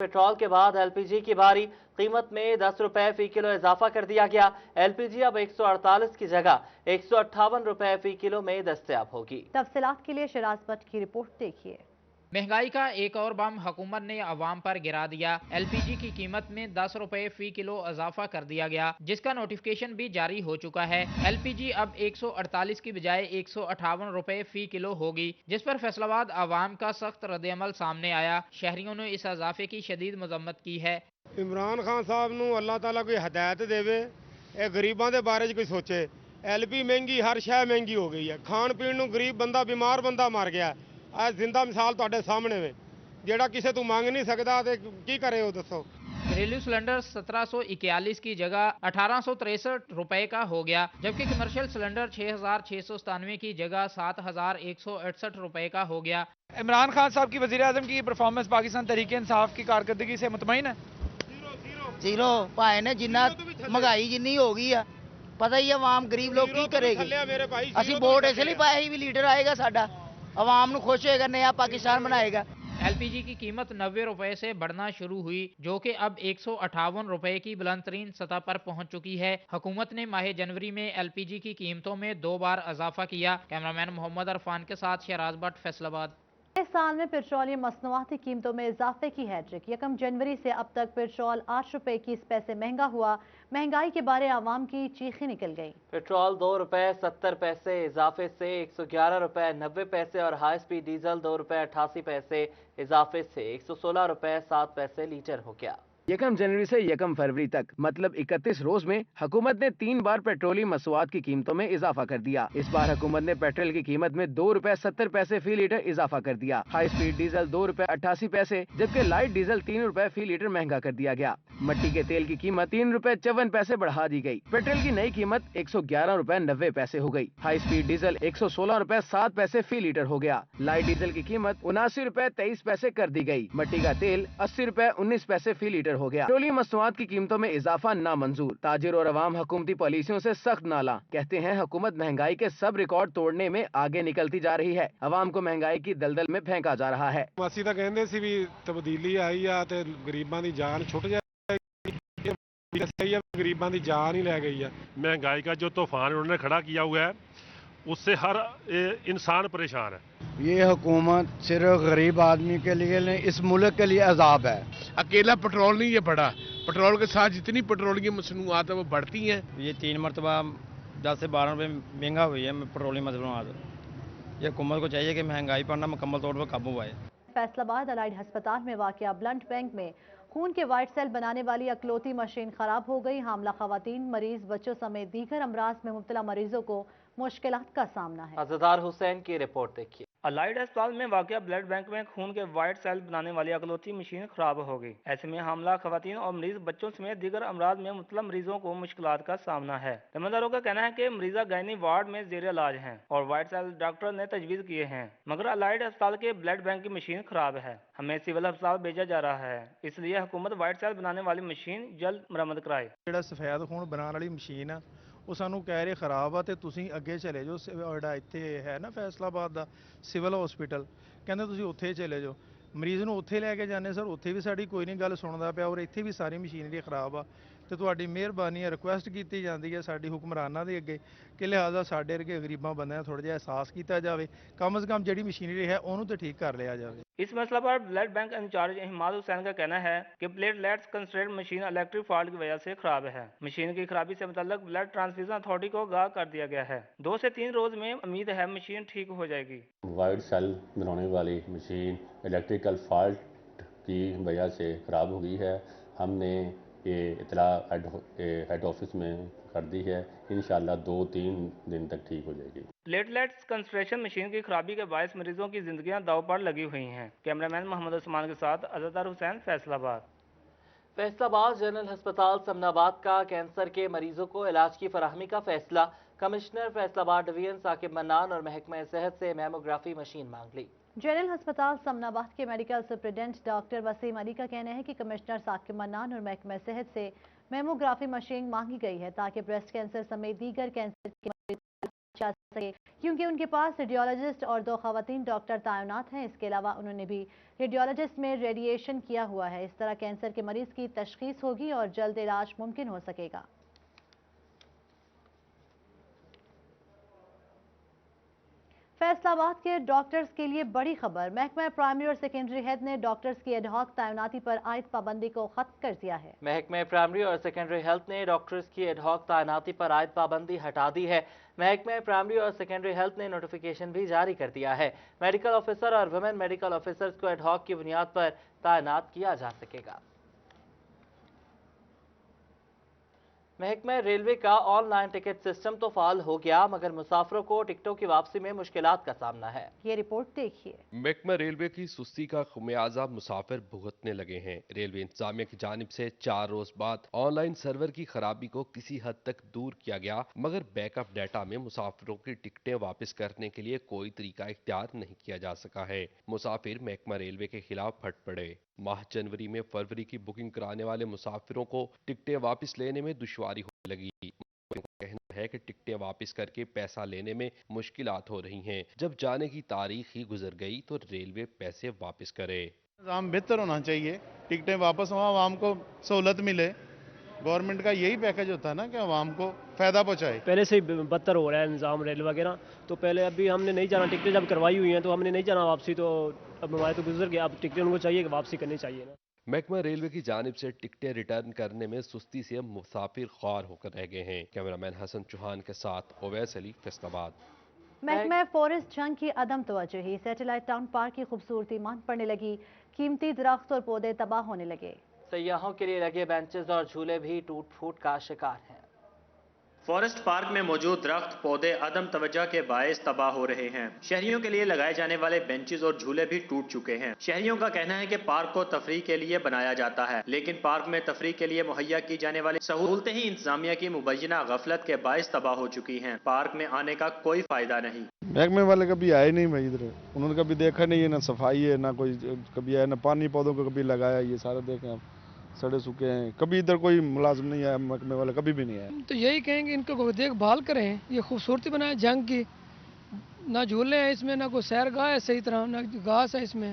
Petrol के बाद LPG की बारी। कीमत में 10 रुपए फी किलो इजाफा कर दिया गया। एलपीजी अब 148 की जगह 158 रुपए फी किलो में दस्तयाब होगी। तफसीलात के लिए शराज भट्ट की रिपोर्ट देखिए। महंगाई का एक और बम हुकूमत ने अवाम पर गिरा दिया। एलपीजी की कीमत में 10 रुपए फी किलो इजाफा कर दिया गया, जिसका नोटिफिकेशन भी जारी हो चुका है। एलपीजी अब 148 की बजाय 158 रुपए फी किलो होगी, जिस पर फैसलाबाद अवाम का सख्त रद्दअमल सामने आया। शहरियों ने इस इजाफे की शदीद मजम्मत की है। इमरान खान साहब नूं अल्लाह ताला कोई हदायत देवे, ये गरीबां दे बारे च कोई सोचे। एलपी महंगी, हर शय महंगी हो गई है। खाण पीण नूं गरीब बंदा, बीमार बंदा मर गया। आज जिंदा मिसाल तुहाडे सामने वे, जेड़ा किसे तू मंग नहीं सकदा ते की करे हो दसो। घरेलू सिलेंडर 1741 की जगह 1863 रुपए का हो गया, जबकि कमर्शियल सिलेंडर 6697 की जगह 7168 रुपए का हो गया। इमरान खान साहब की वज़ीर आज़म की परफॉर्मेंस पाकिस्तान तहरीक इंसाफ की कारकर्दगी से मुतमईन है? जीरो भाई ने जिन्ना महंगाई जिन्नी हो गई है, पता ही है आवाम गरीब लोग की करेगी। असि वोट इसलिए पाए ही भी लीडर आएगा साडा, आवाम नूं खुश होएगा, नया पाकिस्तान बनाएगा। एलपीजी की कीमत 90 रुपए से बढ़ना शुरू हुई, जो कि अब 158 रुपए की बुलंद तरीन सतह पर पहुंच चुकी है। हुकूमत ने माह जनवरी में एलपीजी की कीमतों में 2 बार इजाफा किया। कैमरामैन मोहम्मद अरफान के साथ शहराज भट्ट, फैसलाबाद। इस साल में पेट्रोलियम मसनूआती कीमतों में इजाफे की हैट्रिक। 1 जनवरी से अब तक पेट्रोल 8 रुपए की पैसे महंगा हुआ। महंगाई के बारे आवाम की चीखें निकल गई। पेट्रोल 2 रुपए 70 पैसे इजाफे से 111 रुपए 90 पैसे और हाई स्पीड डीजल 2 रुपए 88 पैसे इजाफे से 116 रुपए 7 पैसे लीटर हो गया। 1 जनवरी से 1 फरवरी तक मतलब 31 रोज में हुकूमत ने 3 बार पेट्रोलियम मसनूआत की कीमतों में इजाफा कर दिया। इस बार हुकूमत ने पेट्रोल की कीमत में 2 रुपए 70 पैसे फी लीटर इजाफा कर दिया। हाई स्पीड डीजल 2 रुपए 88 पैसे, जबकि लाइट डीजल 3 रुपए फी लीटर महंगा कर दिया गया। मट्टी के तेल की कीमत 3 रुपए 54 पैसे बढ़ा दी गई। पेट्रोल की नई कीमत 111 रुपए 90 पैसे हो गई। हाई स्पीड डीजल 116 रुपए 7 पैसे फी लीटर हो गया। लाइट डीजल की कीमत 79 रुपए 23 पैसे कर दी गई। मट्टी का तेल 80 रुपए 19 पैसे फी लीटर हो गया। पेट्रोलियम मसनूआत की कीमतों में इजाफा नामंजूर। ताजिर और अवाम हुकूमती पॉलिसियों से सख्त नाला। कहते हैं हुकूमत महंगाई के सब रिकॉर्ड तोड़ने में आगे निकलती जा रही है। अवाम को महंगाई की दलदल में फेंका जा रहा है। ਅਸੀਂ ਤਾਂ ਕਹਿੰਦੇ ਸੀ ਵੀ ਤਬਦੀਲੀ ਆਈ ਆ ਤੇ ਗਰੀਬਾਂ ਦੀ ਜਾਨ ਛੁੱਟ ਜਾਏਗੀ, गरीबां ਦੀ जान ही ले गई है। महंगाई का जो तूफान उन्होंने खड़ा किया हुआ है, उससे हर इंसान परेशान है। ये हुकूमत सिर्फ गरीब आदमी के लिए नहीं, इस मुल्क के लिए अजाब है। अकेला पेट्रोल नहीं ये बढ़ा, पेट्रोल के साथ जितनी पेट्रोलियम मसनूआत है वो बढ़ती हैं। ये 3 मरतबा 10 से 12 रुपये महंगा हुई है पेट्रोलियम मसनूआत। ये हुकूमत को चाहिए कि महंगाई पर ना मुकम्मल तौर पर काबू पाए। फैसलाबाद अलाइड अस्पताल में वाक़या ब्लड बैंक में खून के वाइट सेल बनाने वाली अकलौती मशीन खराब हो गई। हामला खवातीन, मरीज, बच्चों समेत दीगर अमराज में मुब्तला मरीजों को मुश्किलात का सामना है। अज़दार हुसैन की रिपोर्ट देखिए। अलाइड अस्पताल में वाक़या ब्लड बैंक में खून के वाइट सेल बनाने वाली अकलौती मशीन खराब हो गई। ऐसे में हामला खवातीन और मरीज बच्चों समेत दीगर अमराज में मुब्तला मरीजों को मुश्किलात का सामना है। जिम्मेदारों का कहना है कि मरीजा गायनी वार्ड में जेर इलाज हैं और वाइट सेल डॉक्टर ने तजवीज़ किए हैं, मगर अलाइड अस्पताल के ब्लड बैंक की मशीन खराब है। हमें सिविल अस्पताल भेजा जा रहा है, इसलिए हुकूमत वाइट सेल बनाने वाली मशीन जल्द मुरम्मत कराए। ਜਿਹੜਾ ਸਫੈਦ ਖੂਨ ਬਣਾਉਣ ਵਾਲੀ ਮਸ਼ੀਨ ਆ ਉਹ ਸਾਨੂੰ ਕਹਿ ਰਹੇ ਖਰਾਬ ਆ ਤੇ ਤੁਸੀਂ ਅੱਗੇ ਚਲੇ ਜਾਓ। ਜਿਹੜਾ ਇੱਥੇ ਹੈ ਨਾ ਫੈਸਲਾਬਾਦ ਦਾ ਸਿਵਲ ਹਸਪੀਟਲ, ਕਹਿੰਦੇ ਤੁਸੀਂ ਉੱਥੇ ਚਲੇ ਜਾਓ। ਮਰੀਜ਼ ਨੂੰ ਉੱਥੇ ਲੈ ਕੇ ਜਾਂਦੇ ਸਰ, ਉੱਥੇ ਵੀ ਸਾਡੀ ਕੋਈ ਨਹੀਂ ਗੱਲ ਸੁਣਦਾ ਪਿਆ ਔਰ ਇੱਥੇ ਵੀ ਸਾਰੀ ਮਸ਼ੀਨਰੀ ਖਰਾਬ ਆ। ਤੇ ਤੁਹਾਡੀ ਮਿਹਰਬਾਨੀ ਹੈ, ਰਿਕੁਐਸਟ ਕੀਤੀ ਜਾਂਦੀ ਹੈ ਸਾਡੀ ਹੁਕਮਰਾਨਾਂ ਦੇ ਅੱਗੇ ਕਿ ਲਿਹਾਜ਼ਾ ਸਾਡੇ ਵਰਗੇ ਗਰੀਬਾਂ ਬੰਦਿਆਂ ਥੋੜਾ ਜਿਹਾ ਅਹਿਸਾਸ ਕੀਤਾ ਜਾਵੇ, ਕਮ ਸੇ ਕਮ ਜਿਹੜੀ ਮਸ਼ੀਨਰੀ ਹੈ ਉਹਨੂੰ ਤੇ ਠੀਕ ਕਰ ਲਿਆ ਜਾਵੇ। इस मसला पर blood bank incharge Imad Hussain का कहना है कि platelets concentrate machine electric fault की वजह से खराब है। मशीन की खराबी से मुतल्लक ब्लड ट्रांसफ्यूजन अथॉरिटी को आगाह कर दिया गया है। 2 से 3 रोज में उम्मीद है मशीन ठीक हो जाएगी। वाइट सेल बनाने वाली मशीन इलेक्ट्रिकल फॉल्ट की वजह से ख़राब हो गई है। हमने ये इतला हेड ऑफिस में कर दी है, इंशाल्लाह 2-3 दिन तक ठीक हो जाएगी। प्लेटलेट्स कंसंट्रेशन मशीन की खराबी के बायस मरीजों की जिंदगियां दाव पर लगी हुई हैं। कैमरामैन मोहम्मद उस्मान के साथ अज़दार हुसैन, फैसलाबाद। फैसलाबाद जनरल अस्पताल समनाबाद का कैंसर के मरीजों को इलाज की फराहमी का फैसला। कमिश्नर फैसलाबाद डिवीजन साकिब मन्नान और महकमा सेहत से मैमोग्राफी मशीन मांग ली। जनरल अस्पताल समनाबाद के medical superintendent doctor Waseem Ali का कहना है कि कमिश्नर साकिब मन्नान और महकमा सेहत से मैमोग्राफी मशीन मांगी गई है ताकि ब्रेस्ट कैंसर समेत दीगर कैंसर के जा सके, क्योंकि उनके पास रेडियोलॉजिस्ट और 2 खवातीन डॉक्टर तैनात हैं। इसके अलावा उन्होंने भी रेडियोलॉजिस्ट में रेडिएशन किया हुआ है। इस तरह कैंसर के मरीज की तशखीस होगी और जल्द इलाज मुमकिन हो सकेगा। फैसलाबाद के डॉक्टर्स के लिए बड़ी खबर। महकमा प्राइमरी और सेकेंडरी हेल्थ ने डॉक्टर्स की एडहॉक तैनाती पर आयद पाबंदी को खत्म कर दिया है। महकमा प्राइमरी और सेकेंडरी हेल्थ ने डॉक्टर्स की एडहॉक तैनाती पर आयद पाबंदी हटा दी है। महकमा प्राइमरी और सेकेंडरी हेल्थ ने नोटिफिकेशन भी जारी कर दिया है। मेडिकल ऑफिसर और वुमेन मेडिकल ऑफिसर्स को एडहॉक की बुनियाद पर तैनात किया जा सकेगा। महकमा रेलवे का ऑनलाइन टिकट सिस्टम तो फाल हो गया, मगर मुसाफिरों को टिकटों की वापसी में मुश्किलात का सामना है। ये रिपोर्ट देखिए। महकमा रेलवे की सुस्ती का खुमियाजा मुसाफिर भुगतने लगे हैं। रेलवे इंतजामिया की जानिब से 4 रोज बाद ऑनलाइन सर्वर की खराबी को किसी हद तक दूर किया गया, मगर बैकअप डाटा में मुसाफिरों की टिकटें वापस करने के लिए कोई तरीका इख्तियार नहीं किया जा सका है। मुसाफिर महकमा रेलवे के खिलाफ फट पड़े। माह जनवरी में फरवरी की बुकिंग कराने वाले मुसाफिरों को टिकटें वापस लेने में दुश्वारी होने लगी। कहना है कि टिकटें वापस करके पैसा लेने में मुश्किलात हो रही हैं। जब जाने की तारीख ही गुजर गई तो रेलवे पैसे वापस करे। निज़ाम बेहतर होना चाहिए, टिकटें वापस हो, आवाम को सहूलत मिले। गवर्नमेंट का यही पैकेज होता है ना कि आवाम को फायदा पहुंचाए। पहले से ही बदतर हो रहा है निज़ाम रेल वगैरह। तो पहले अभी हमने नहीं जाना, टिकटें जब करवाई हुई हैं तो हमने नहीं जाना वापसी, तो अब हमारे तो गुजर गया। अब टिकटें उनको चाहिए कि वापसी करनी चाहिए ना। महकमा रेलवे की जानिब से टिकटें रिटर्न करने में सुस्ती से मुसाफिर ख्वार होकर रह गए हैं। कैमरामैन हसन चौहान के साथ ओवैस अली, फैसलाबाद। महकमा फॉरेस्ट जंग की अदम तवज्जुही, सैटेलाइट टाउन पार्क की खूबसूरती मांद पड़ने लगी। कीमती दरख्त और पौधे तबाह होने लगे। सयाहों के लिए लगे बेंचेस और झूले भी टूट फूट का शिकार हैं। फॉरेस्ट पार्क में मौजूद दरख्त पौधे अदम तवज्जो के बायस तबाह हो रहे हैं। शहरियों के लिए लगाए जाने वाले बेंचेस और झूले भी टूट चुके हैं। शहरियों का कहना है कि पार्क को तफरीह के लिए बनाया जाता है, लेकिन पार्क में तफरीह के लिए मुहैया की जाने वाली सहूलतें ही इंतजामिया की मुबैना गफलत के बायस तबाह हो चुकी हैं। पार्क में आने का कोई फायदा नहीं। महकमे वाले कभी आए नहीं भाई इधर, उन्होंने कभी देखा नहीं है, ना सफाई है, ना कोई कभी आया, ना पानी पौधों को कभी लगाया। ये सारे देखें आप, सड़े सूखे हैं। कभी इधर कोई मुलाजिम नहीं आया, महकमे वाला कभी भी नहीं आया। तो यही कहेंगे इनको देखभाल करें, ये खूबसूरती बनाए जंग की। ना झूले हैं इसमें, ना कोई सैरगाह है सही तरह, ना घास है इसमें।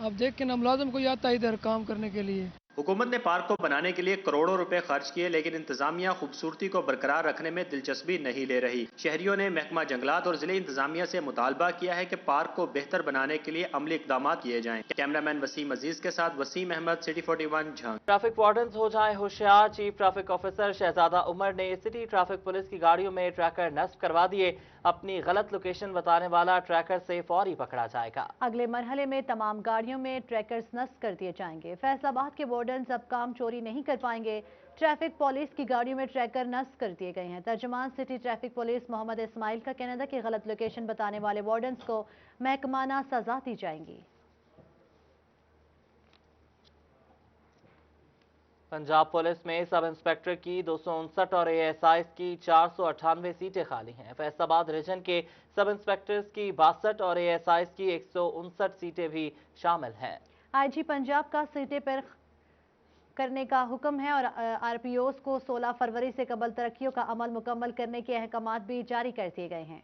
आप देख के ना मुलाजिम कोई आता है इधर काम करने के लिए। हुकूमत ने पार्क को बनाने के लिए करोड़ों रुपए खर्च किए, लेकिन इंतजामिया खूबसूरती को बरकरार रखने में दिलचस्पी नहीं ले रही। शहरियों ने महकमा जंगलात और जिले इंतजामिया से मुतालबा किया है कि पार्क को बेहतर बनाने के लिए अमली इकदाम किए जाएं। कैमरामैन वसीम अजीज के साथ Waseem Ahmed, city 41 Jhang. Traffic wardens हो जाएं होशियार। Chief traffic officer Shahzada Umar ने सिटी ट्रैफिक पुलिस की गाड़ियों में ट्रैकर नस्ब करवा दिए। अपनी गलत लोकेशन बताने वाला ट्रैकर से फौरी पकड़ा जाएगा। अगले मरहले में तमाम गाड़ियों में ट्रैकर्स नस्ब कर दिए जाएंगे। फैसलाबाद के वार्डन्स अब काम चोरी नहीं कर पाएंगे। ट्रैफिक पुलिस की गाड़ियों में ट्रैकर नस्ब कर दिए गए हैं। तर्जुमान city traffic police Muhammad Ismail का कहना था कि गलत लोकेशन बताने वाले वार्डन्स को महकमाना सजा दी जाएंगी। पंजाब पुलिस में सब इंस्पेक्टर की 259 और ASIs की 498 सीटें खाली हैं। फैसलाबाद रीजन के सब इंस्पेक्टर्स की 62 और ASIs की 159 सीटें भी शामिल हैं। IG पंजाब का सीटें पर करने का हुक्म है और RPOs को 16 फरवरी से कबल तरक्कियों का अमल मुकम्मल करने के अहकामात भी जारी कर दिए गए हैं।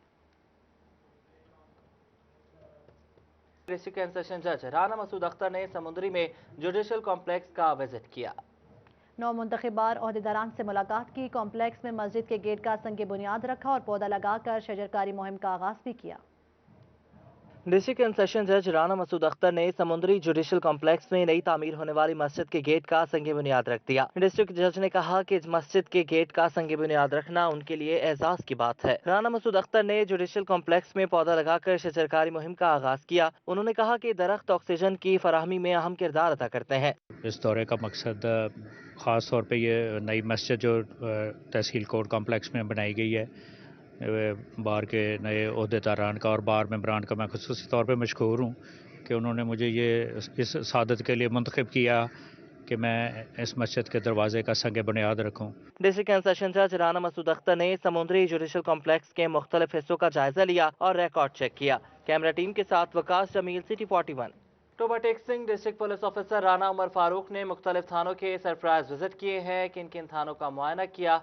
डिस्ट्रिक्ट एंड सेशन जज राना मसूद अख्तर ने समुंदरी में जुडिशल कॉम्प्लेक्स का विजिट किया। 9 मुंतखबार ओहदेदारान से मुलाकात की। कॉम्प्लेक्स में मस्जिद के गेट का संग बुनियाद रखा और पौधा लगाकर शजरकारी मुहिम का आगाज भी किया। डिस्ट्रिक्ट एंड सेशन जज राना मसूद अख्तर ने समुंदरी जुडिशल कॉम्प्लेक्स में नई तामीर होने वाली मस्जिद के गेट का संग बुनियाद रख दिया। डिस्ट्रिक्ट जज ने कहा कि इस मस्जिद के गेट का संग बुनियाद रखना उनके लिए एजाज की बात है। राना मसूद अख्तर ने जुडिशल कॉम्प्लेक्स में पौधा लगाकर शजरकारी मुहिम का आगाज किया। उन्होंने कहा कि दरख्त ऑक्सीजन की फराहमी में अहम किरदार अदा करते हैं। इस दौरे का मकसद ख़ास तौर पे ये नई मस्जिद जो तहसील कोर्ट कॉम्प्लेक्स में बनाई गई है, बार के नए ओहदेदारान का और बार मेंबरान का मैं खुसूसी तौर पे मशकूर हूँ कि उन्होंने मुझे ये इस सादत के लिए मुंतखब किया कि मैं इस मस्जिद के दरवाजे का संग बुनियाद रखूँ। डिस्ट्रिक्ट एंड सेशन जज राना मसूद अख्तर ने समुद्री जुडिशल कॉम्प्लेक्स के मुख्तलिफ हिस्सों का जायजा लिया और रिकॉर्ड चेक किया। कैमरा टीम के साथ Waqas Jamil, city 41। Toba Tek Singh district police officer Rana Umar Farooq ने मुख्तलिफ थानों के सरप्राइज विजिट किए हैं। किन किन थानों का मुआयना किया,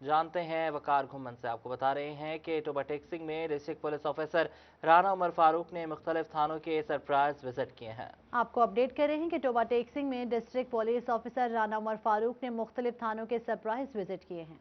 जानते हैं वकार घुमन से। आपको बता रहे हैं कि टोबा टेक्सिंग में district police officer Rana Umar Farooq ने मुख्तलिफ थानों के सरप्राइज विजिट किए हैं। आपको अपडेट कर रहे हैं कि टोबा टेक्सिंग में district police officer Rana Umar Farooq ने मुख्तलिफ थानों के सरप्राइज विजिट किए हैं।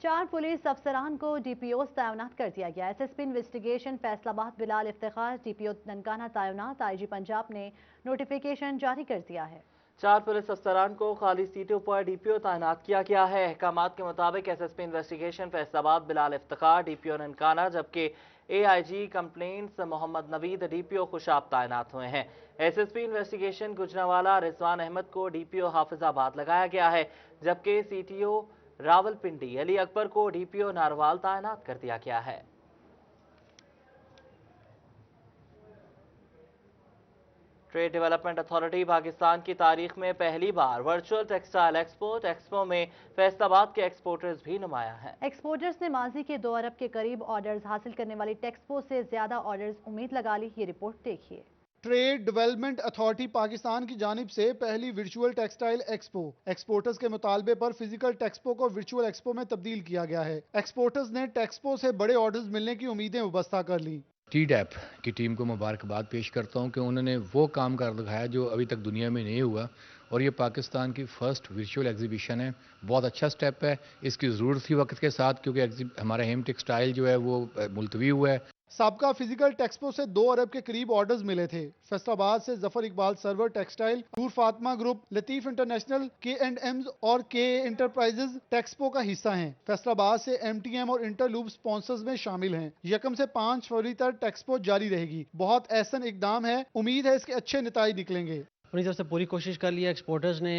चार पुलिस अफसरान को डीपीओ तैनात कर दिया गया। SSP investigation Faisalabad Bilal Iftikhar, DPO Nankana तैनात। आईजी पंजाब ने नोटिफिकेशन जारी कर दिया है। 4 पुलिस अफसरान को खाली सीटों पर डीपीओ तैनात किया गया है। अहकामात के मुताबिक SSP investigation Faisalabad Bilal Iftikhar, DPO Nankana, जबकि AIG complaints Muhammad Naveed DPO Khushab तैनात हुए हैं। एसएसपी इन्वेस्टिगेशन गुजरांवाला रिजवान अहमद को डीपीओ हाफिजाबाद लगाया गया है, जबकि सीटीओ रावलपिंडी अली अकबर को डीपीओ नारवाल तैनात कर दिया गया है। ट्रेड डेवलपमेंट अथॉरिटी पाकिस्तान की तारीख में पहली बार वर्चुअल टेक्सटाइल एक्सपो में फैसलाबाद के एक्सपोर्टर्स भी नुमाया हैं। एक्सपोर्टर्स ने माजी के 2 अरब के करीब ऑर्डर्स हासिल करने वाली टेक्सपो से ज्यादा ऑर्डर्स उम्मीद लगा ली। ये रिपोर्ट देखिए। ट्रेड डेवलपमेंट अथॉरिटी पाकिस्तान की जानिब से पहली वर्चुअल टेक्सटाइल एक्सपो, एक्सपोर्टर्स के मुतालबे पर फिजिकल टेक्सपो को वर्चुअल एक्सपो में तब्दील किया गया है। एक्सपोर्टर्स ने टेक्सपो से बड़े ऑर्डर्स मिलने की उम्मीदें उबस्ता कर ली। टीडैप की टीम को मुबारकबाद पेश करता हूं कि उन्होंने वो काम कर दिखाया जो अभी तक दुनिया में नहीं हुआ, और ये पाकिस्तान की फर्स्ट वर्चुअल एग्जीबिशन है। बहुत अच्छा स्टेप है, इसकी ज़रूरत थी वक्त के साथ, क्योंकि हमारा हेम टेक्सटाइल जो है वो मुलतवी हुआ है। साबका फिजिकल टेक्सपो से 2 अरब के करीब ऑर्डर्स मिले थे। फैसलाबाद से Zafar Iqbal Sarwar textile, Noor Fatima group, Latif international, K&M's और KA इंटरप्राइजेज टेक्सपो का हिस्सा हैं। फैसलाबाद से MTM और इंटरलूप स्पॉन्सर्स में शामिल हैं। 1 से 5 फरवरी तक टेक्सपो जारी रहेगी। बहुत ऐसा इकदाम है, उम्मीद है इसके अच्छे नतीजे निकलेंगे। अपनी तरफ से पूरी कोशिश कर ली है एक्सपोर्टर्स ने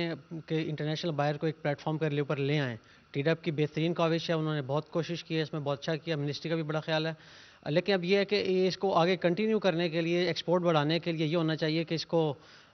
कि इंटरनेशनल बायर को एक प्लेटफॉर्म के ऊपर ले आएँ। टीडैप की बेहतरीन काविश है, उन्होंने बहुत कोशिश की है, इसमें बहुत अच्छा किया, मिनिस्ट्री का भी बड़ा ख्याल है। लेकिन अब ये है कि इसको आगे कंटिन्यू करने के लिए, एक्सपोर्ट बढ़ाने के लिए ये होना चाहिए कि इसको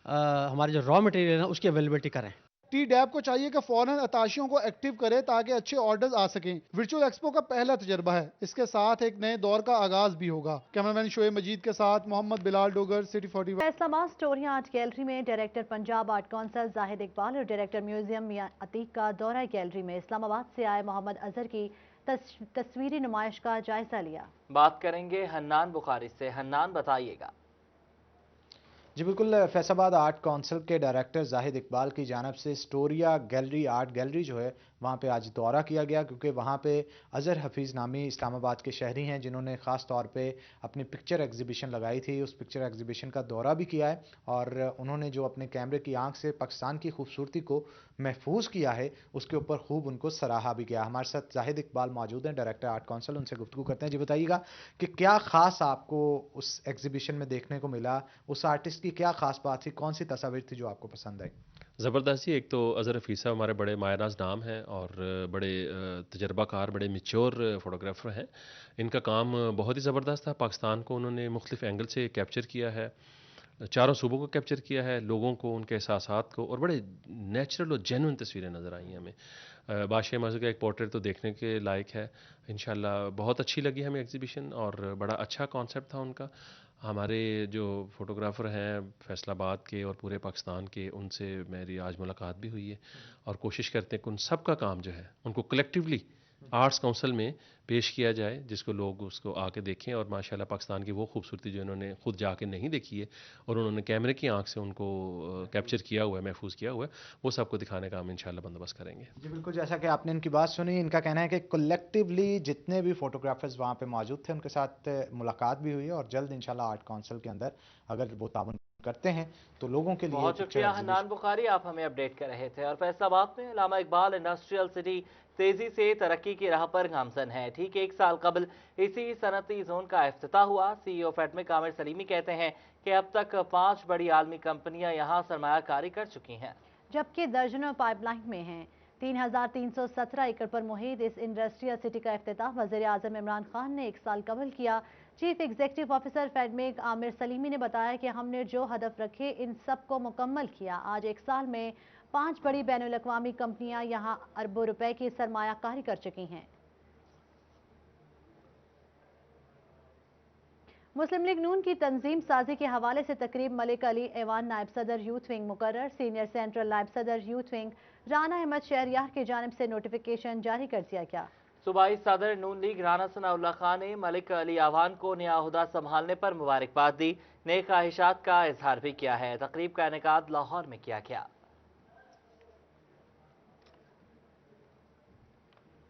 हमारे जो रॉ मटेरियल है उसकी अवेलेबिलिटी करें। टीडैप को चाहिए कि फौरन अताशियों को एक्टिव करे ताकि अच्छे ऑर्डर्स आ सकें। वर्चुअल एक्सपो का पहला तजर्बा है, इसके साथ एक नए दौर का आगाज भी होगा। कैमरामैन शोएब मजीद के साथ Muhammad Bilal Dogar, city 41। Faisalabad Storia art gallery में director Punjab art council Zahid Iqbal और डायरेक्टर म्यूजियम मियां अतीक का दौरा गैलरी में इस्लामाबाद से आए मोहम्मद अजहर की तस्वीरी नुमाइश का जायजा लिया। बात करेंगे हन्नान बुखारी से। हन्नान, बताइएगा। जी बिल्कुल, फैसलाबाद आर्ट काउंसिल के डायरेक्टर जाहिद इकबाल की जानिब से स्टोरिया गैलरी आर्ट गैलरी जो है वहाँ पे आज दौरा किया गया, क्योंकि वहाँ पे अजहर हफीज़ नामी इस्लामाबाद के शहरी हैं जिन्होंने ख़ास तौर पे अपनी पिक्चर एग्जीबिशन लगाई थी। उस पिक्चर एग्जीबिशन का दौरा भी किया है और उन्होंने जो अपने कैमरे की आंख से पाकिस्तान की खूबसूरती को महफूज किया है उसके ऊपर खूब उनको सराहा भी किया। हमारे साथ जाहिद इकबाल मौजूद हैं, डायरेक्टर आर्ट काउंसिल, उनसे गुफ्तगू करते हैं। जी बताइएगा कि क्या ख़ास आपको उस एग्जीबिशन में देखने को मिला, उस आर्टिस्ट की क्या ख़ास बात थी, कौन सी तस्वीर थी जो आपको पसंद आई? ज़बरदस्त जी, एक तो अज़हर हफीज़ साहब हमारे बड़े मायनाज नाम हैं और बड़े तजर्बाकार, बड़े मैच्योर फ़ोटोग्राफ़र हैं। इनका काम बहुत ही ज़बरदस्त था। पाकिस्तान को उन्होंने मुख्तलिफ़ एंगल से कैप्चर किया है, चारों सूबों को कैप्चर किया है, लोगों को, उनके एहसासात को, और बड़े नेचुरल और जेन्युइन तस्वीरें नज़र आई हमें। बादशाह मस्जिद का एक पोर्ट्रेट तो देखने के लायक है। इंशाल्लाह बहुत अच्छी लगी हमें एग्जीबिशन और बड़ा अच्छा कॉन्सेप्ट था उनका। हमारे जो फ़ोटोग्राफ़र हैं फैसलाबाद के और पूरे पाकिस्तान के, उनसे मेरी आज मुलाकात भी हुई है और कोशिश करते हैं कि उन सब का काम जो है उनको कलेक्टिवली आर्ट्स काउंसिल में पेश किया जाए, जिसको लोग उसको आके देखें और माशाल्लाह पाकिस्तान की वो खूबसूरती जो इन्होंने खुद जाके नहीं देखी है और उन्होंने कैमरे की आंख से उनको कैप्चर किया हुआ है, महफूज किया हुआ है, वो सबको दिखाने का हम इंशाल्लाह बंदोबस्त करेंगे। जी बिल्कुल, जैसा कि आपने इनकी बात सुनी, इनका कहना है कि कलेक्टिवली जितने भी फोटोग्राफर्स वहाँ पे मौजूद थे उनके साथ मुलाकात भी हुई है और जल्द इंशाल्लाह आर्ट काउंसिल के अंदर अगर वो ताउन करते हैं तो लोगों के लिए। बहुत शुक्रिया हन्नान बुखारी, आप हमें अपडेट कर रहे थे। और फैसलाबाद में अल्लामा इकबाल इंडस्ट्रियल सिटी तेजी से तरक्की की राह पर गामजन है। ठीक 1 साल कबल इसी सनती जोन का इफ्तिताह हुआ। CEO फेडमिक आमिर सलीमी कहते हैं कि अब तक 5 बड़ी आलमी कंपनियां यहां सरमायाकारी कर चुकी हैं, जबकि दर्जनों पाइपलाइन में हैं। 3317 एकड़ पर मुहित इस इंडस्ट्रियल सिटी का इफ्तिताह वज़ीर आज़म इमरान खान ने 1 साल कबल किया। Chief executive officer FEDMIC Amir Salimi ने बताया कि हमने जो हदफ रखे इन सब को मुकम्मल किया। आज 1 साल में 5 बड़ी बैनुल अक़वामी कंपनियां यहां अरबों रुपए की सरमायाकारी कर चुकी हैं। मुस्लिम लीग नून की तंजीम साजी के हवाले से तकरीब मलिक अली ऐवान नायब सदर यूथ विंग मुकर्रर, सीनियर सेंट्रल नायब सदर यूथ विंग राना अहमद शहरियार की जानिब से नोटिफिकेशन जारी कर दिया गया। सूबाई सदर नून लीग राना सनाउल्लाह खान ने मलिक अली आवान को नया अहदा संभालने पर मुबारकबाद दी, नेक ख्वाहिशात का इजहार भी किया है। तकरीब का इनेकाद लाहौर में किया गया।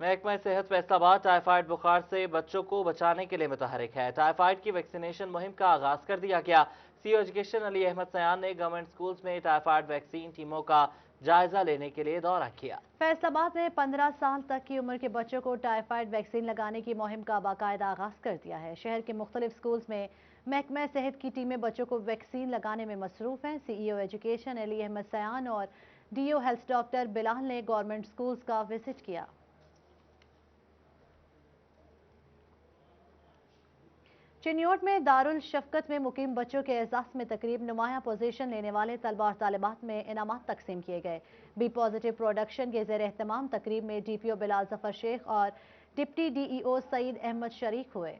महकमा सेहत फैसलाबाद टाइफाइड बुखार से बच्चों को बचाने के लिए मुतहरिक है। टाइफाइड की वैक्सीनेशन मुहिम का आगाज कर दिया गया। सीईओ एजुकेशन अली अहमद सयान ने गवर्नमेंट स्कूल्स में टाइफाइड वैक्सीन टीमों का जायजा लेने के लिए दौरा किया। फैसलाबाद में 15 साल तक की उम्र के बच्चों को टाइफाइड वैक्सीन लगाने की मुहिम का बाकायदा आगाज कर दिया है। शहर के मुख्तलिफ स्कूल्स में महकमा सेहत की टीमें बच्चों को वैक्सीन लगाने में मसरूफ हैं। सीईओ एजुकेशन अली अहमद सयान और डीओ हेल्थ डॉक्टर बिलाल ने गवर्नमेंट स्कूल्स का विजिट किया। चिन्योट में दारुल शफकत में मुकीम बच्चों के एजाज में तकरीब, नुमाया पोजीशन लेने वाले तलबा और तालिबात में इनामात तकसीम किए गए। बी पॉजिटिव प्रोडक्शन के ज़ेर एहतमाम तकरीब में डीपीओ बिलाल जफर शेख और डिप्टी डीईओ सईद अहमद शरीक हुए।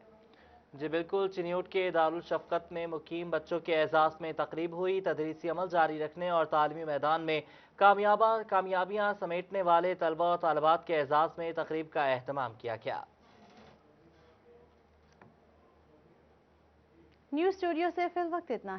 जी बिल्कुल, चिन्योट के दारुल शफकत में मुकीम बच्चों के एजाज में तकरीब हुई। तदरीसी अमल जारी रखने और तालीमी मैदान में कामयाबियां समेटने वाले तलबा और तालिबात के एजाज में तकरीब का एहतमाम किया गया। न्यूज़ स्टूडियो से फिल वक्त इतना है।